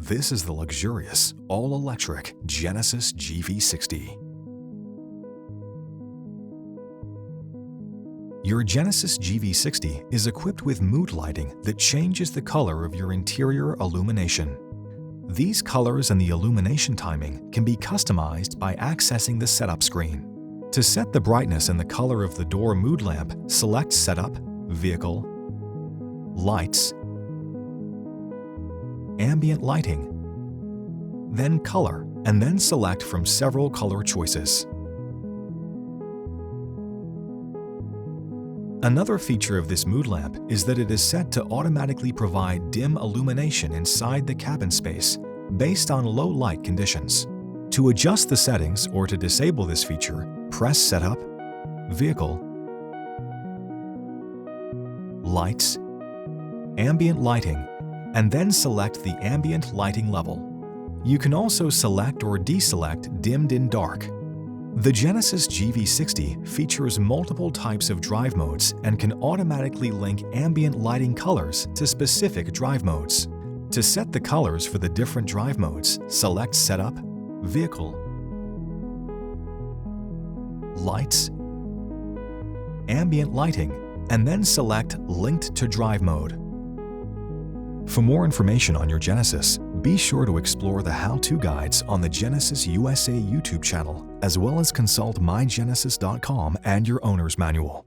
This is the luxurious, all-electric Genesis GV60. Your Genesis GV60 is equipped with mood lighting that changes the color of your interior illumination. These colors and the illumination timing can be customized by accessing the setup screen. To set the brightness and the color of the door mood lamp, select Setup, Vehicle, Lights, Ambient Lighting, then Color, and then select from several color choices. Another feature of this mood lamp is that it is set to automatically provide dim illumination inside the cabin space based on low light conditions. To adjust the settings or to disable this feature, press Setup, Vehicle, Lights, Ambient Lighting, and then select the ambient lighting level. You can also select or deselect Dimmed in Dark. The Genesis GV60 features multiple types of drive modes and can automatically link ambient lighting colors to specific drive modes. To set the colors for the different drive modes, select Setup, Vehicle, Lights, Ambient Lighting, and then select Linked to Drive Mode. For more information on your Genesis, be sure to explore the how-to guides on the Genesis USA YouTube channel, as well as consult mygenesis.com and your owner's manual.